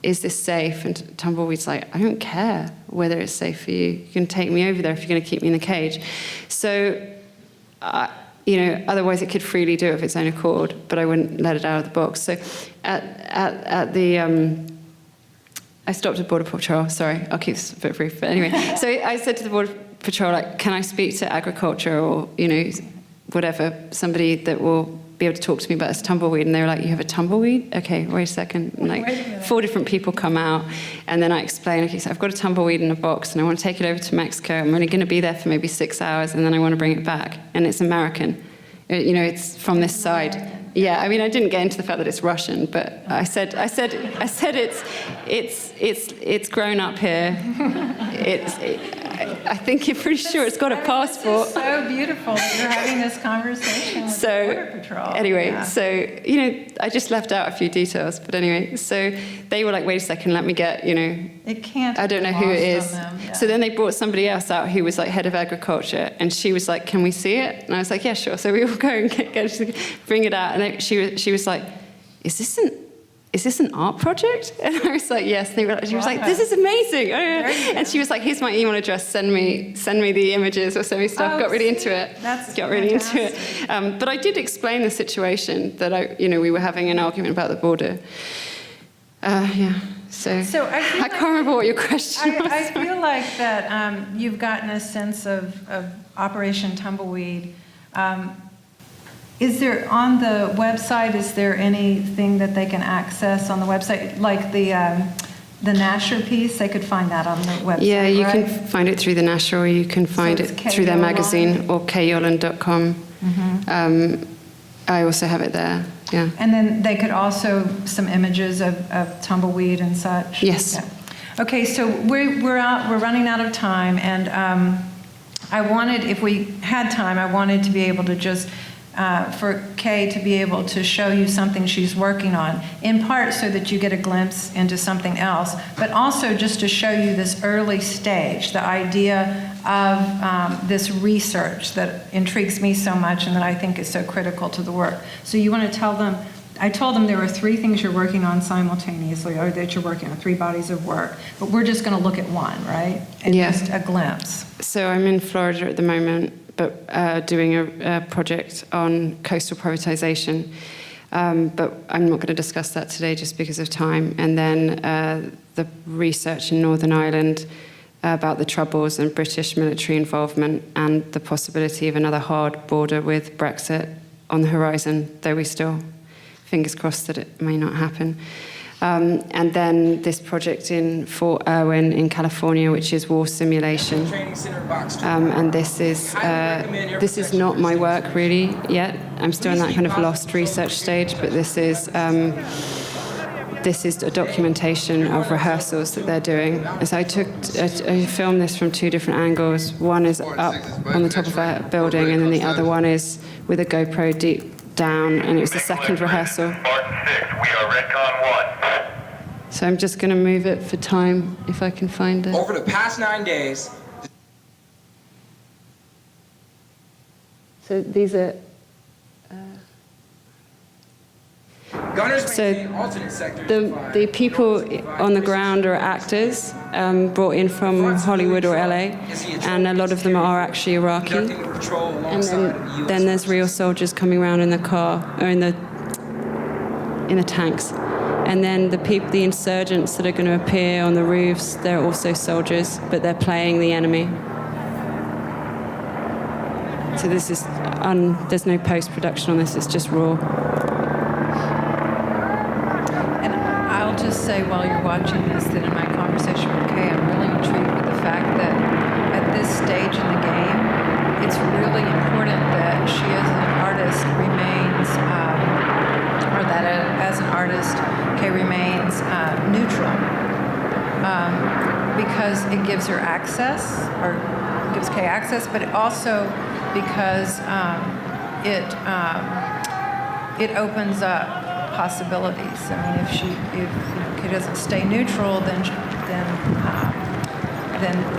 Is this safe? And Tumbleweed's like, I don't care whether it's safe for you. You can take me over there if you're going to keep me in the cage. So, otherwise it could freely do it of its own accord, but I wouldn't let it out of the box. So at the I stopped at Border Patrol. Sorry, I'll keep this a bit brief. But anyway, so I said to the Border Patrol, like, can I speak to agriculture or, whatever, somebody that will be able to talk to me about this tumbleweed? And they were like, you have a tumbleweed? Okay, wait a second. And like 4 different people come out, and then I explain, okay, so I've got a tumbleweed in a box, and I want to take it over to Mexico. I'm only going to be there for maybe 6 hours, and then I want to bring it back. And it's American. It's from this side. Yeah, I didn't get into the fact that it's Russian, but I said it's grown up here. I think you're pretty sure it's got a passport. It's so beautiful that you're having this conversation with the Border Patrol. Anyway, so I just left out a few details, but anyway, so they were like, wait a second, let me get, it can't. I don't know who it is. Yeah. So then they brought somebody else out who was like head of agriculture, and she was like, can we see it? And I was like, yeah, sure. So we all go and bring it out, and she was like, is this an art project? And I was like, yes. And she was like, this is amazing. And she was like, here's my email address. Send me the images or send me stuff. Got really into it. But I did explain the situation that we were having an argument about the border. So I can't remember what your question was. I feel like that you've gotten a sense of Operation Tumbleweed. Is there, on the website, is there anything that they can access on the website? Like the Nasher piece, they could find that on the website, Yeah, you right? can find it through the Nasher, or you can find it through their magazine, or Yoland.com. Mm-hmm. I also have it there, yeah. And then they could also, some images of tumbleweed and such? Yes. Yeah. Okay, so we're running out of time, and I wanted, if we had time, I wanted to be able to just for Kay to be able to show you something she's working on, in part so that you get a glimpse into something else, but also just to show you this early stage, the idea of this research that intrigues me so much and that I think is so critical to the work. So you want to tell them, I told them there were 3 things you're working on simultaneously, or that you're working on 3 bodies of work, but we're just going to look at one, right? And just a glimpse. So I'm in Florida at the moment, but doing a project on coastal privatization. But I'm not going to discuss that today just because of time. And then the research in Northern Ireland about the Troubles and British military involvement and the possibility of another hard border with Brexit on the horizon, though we still, fingers crossed that it may not happen. And then this project in Fort Irwin in California, which is war simulation. And this is not my work really yet. I'm still in that kind of lost research stage, but this is a documentation of rehearsals that they're doing. And so I filmed this from two different angles. One is up on the top of a building, and then the other one is with a GoPro deep down, and it was the second rehearsal. Spartan 6, we are Redcon 1. So I'm just going to move it for time, if I can find it. Over the past 9 days... So these are... Gunners So maintain alternate sectors the people on the ground are actors brought in from Hollywood or LA, and a lot of them are actually Iraqi. conducting patrol And alongside the U.S. then there's real soldiers coming around in the car, or in the tanks. And then the insurgents that are going to appear on the roofs, they're also soldiers, but they're playing the enemy. So this is, there's no post-production on this, it's just raw. And I'll just say while you're watching this that in my conversation with Kay, I'm really intrigued with the fact that at this stage in the game, it's really important that she as an artist remains, or that as an artist, Kay remains neutral. Because it gives her access, or gives Kay access, but it also because it opens up possibilities. I mean, if Kay doesn't stay neutral, then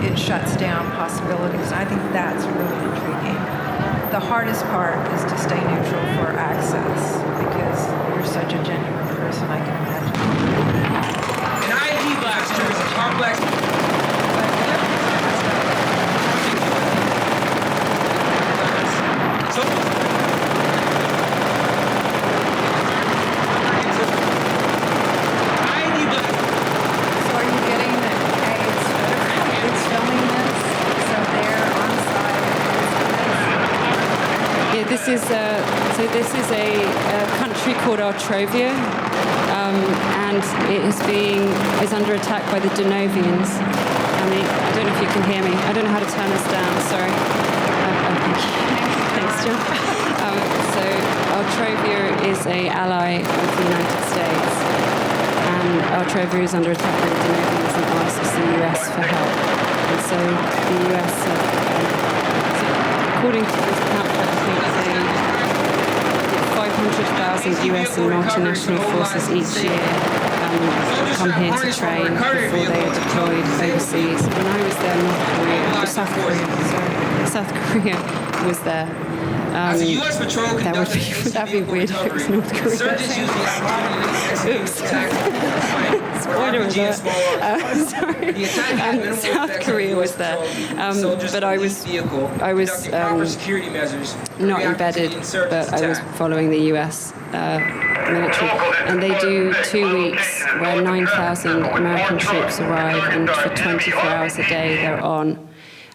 it shuts down possibilities. I think that's really intriguing. The hardest part is to stay neutral for access, because you're such a genuine person, I can imagine. An IED blaster is a complex... So are you getting that Kay is filming this, so they're on site? Yeah, this is a country called Artrovia, and is under attack by the Denovians. I don't know if you can hear me. I don't know how to turn this down. Sorry. Thanks, John. So Artrovia is an ally of the United States, and Artrovia is under attack by the Denovians and asks the US for help. And so the US, according to this pamphlet, I think 500,000 US and multinational forces each year come here to train before they are deployed overseas. When I was there, South Korea was there. As a U.S. patrol That'd be weird if it was North Korea. Insurgents use the opportunity to attack. Spoiler alert. Sorry. South Korea was there, but I was not embedded, but I was following the U.S. Military, and they do 2 weeks where 9,000 American troops arrive, and for 24 hours a day they're on.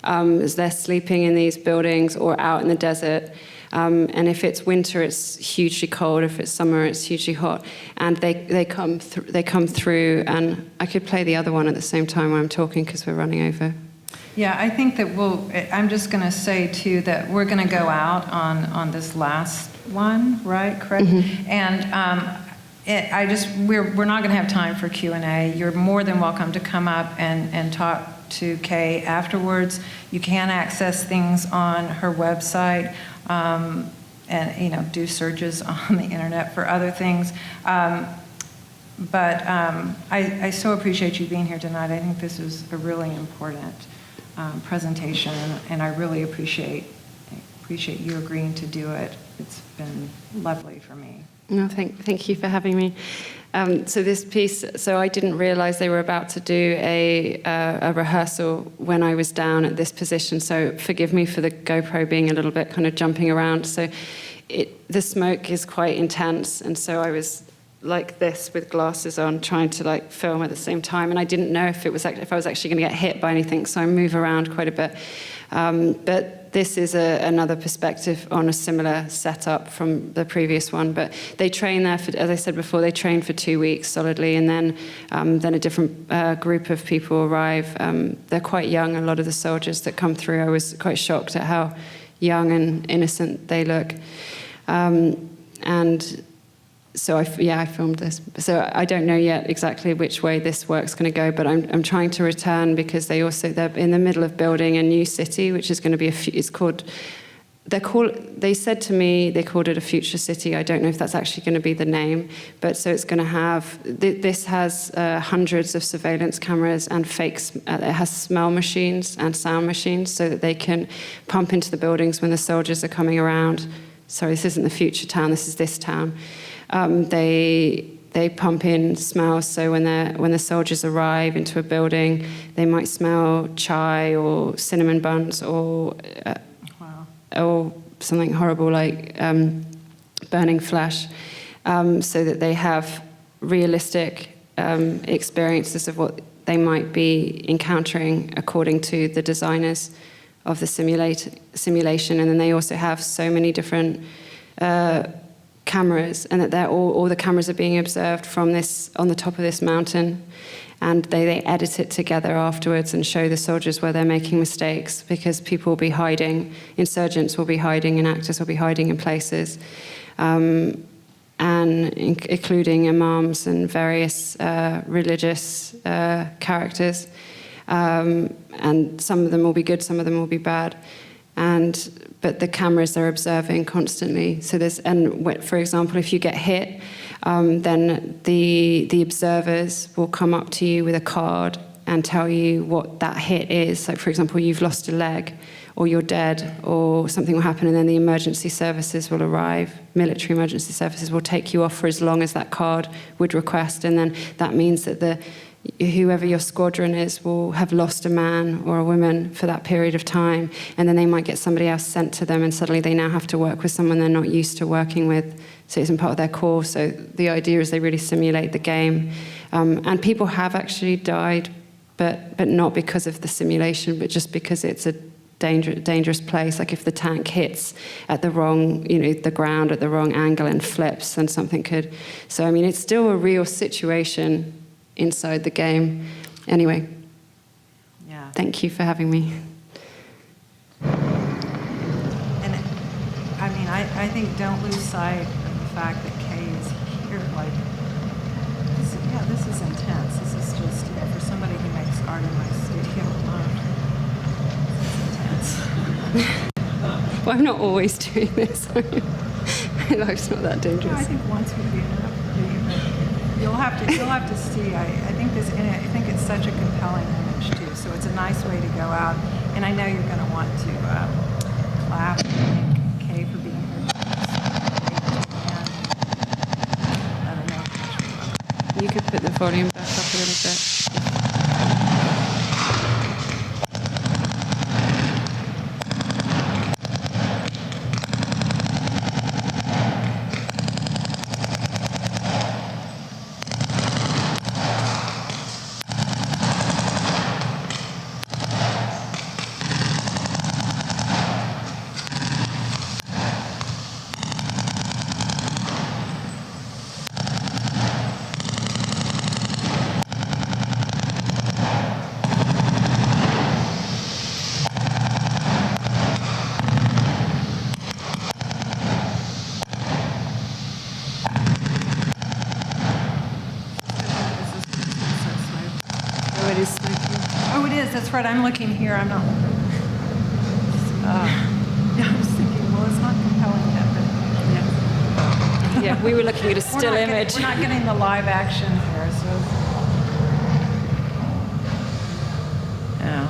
As they're sleeping in these buildings or out in the desert. And if it's winter, it's hugely cold. If it's summer, it's hugely hot. And they come through. And I could play the other one at the same time while I'm talking because we're running over. Yeah, I think that I'm just going to say too that we're going to go out on this last one, right? Correct. Mm-hmm. And we're not going to have time for Q&A. You're more than welcome to come up and talk to Kay afterwards. You can access things on her website, and do searches on the internet for other things. But I so appreciate you being here tonight. I think this is a really important presentation, and I really appreciate you agreeing to do it. It's been lovely for me. No, thank you for having me. So this piece, I didn't realize they were about to do a rehearsal when I was down at this position, so forgive me for the GoPro being a little bit kind of jumping around. So the smoke is quite intense, and so I was like this with glasses on, trying to like film at the same time, and I didn't know if I was actually going to get hit by anything, so I move around quite a bit. But this is another perspective on a similar setup from the previous one. But they train there for, as I said before, they train for 2 weeks solidly, and then a different group of people arrive. They're quite young. A lot of the soldiers that come through, I was quite shocked at how young and innocent they look. And so I filmed this. So I don't know yet exactly which way this work's going to go, but I'm trying to return because they're in the middle of building a new city, which is going to be they said to me they called it a future city. I don't know if that's actually going to be the name, but so it's going to have, this has hundreds of surveillance cameras and it has smell machines and sound machines so that they can pump into the buildings when the soldiers are coming around. Sorry, this isn't the future town, this is this town. They pump in smells, so when the soldiers arrive into a building, they might smell chai or cinnamon buns or something horrible like burning flesh, so that they have realistic experiences of what they might be encountering according to the designers of the simulation. And then they also have so many different cameras, and that all the cameras are being observed from this, on the top of this mountain, and they edit it together afterwards and show the soldiers where they're making mistakes, because people will be hiding, insurgents will be hiding, and actors will be hiding in places, and including imams and various religious characters, and some of them will be good, some of them will be bad. But the cameras are observing constantly. So for example, if you get hit, then the observers will come up to you with a card and tell you what that hit is. Like, for example, you've lost a leg, or you're dead, or something will happen, and then the emergency services will arrive. Military emergency services will take you off for as long as that card would request, and then that means that whoever your squadron is will have lost a man or a woman for that period of time, and then they might get somebody else sent to them, and suddenly they now have to work with someone they're not used to working with, so it isn't part of their course. So the idea is they really simulate the game, and people have actually died, but not because of the simulation, but just because it's a dangerous place. Like if the tank hits at the wrong, the ground at the wrong angle and flips, then something could. So I mean, it's still a real situation inside the game. Anyway, Yeah. thank you for having me. And I mean, I think don't lose sight of the fact that Kay is here. Like, this is intense. This is just, for somebody who makes art in my studio alone, this is intense. Well, I'm not always doing this. My life's not that dangerous. I think once would be enough for you, but you'll have to see. I think it's such a compelling image too. So it's a nice way to go out, and I know you're going to want to clap and thank Kay for being here. I don't know. You could put the volume back up a little bit. Oh, it is. That's right. I'm looking here. I'm not. Yeah, I was thinking, well, it's not compelling yet, but Yeah, we were looking at a still image. We're not getting the live action here, so. Yeah.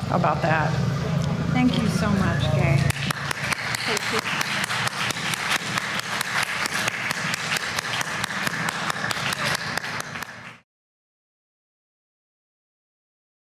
How about that? Thank you so much, Kay. Thank you.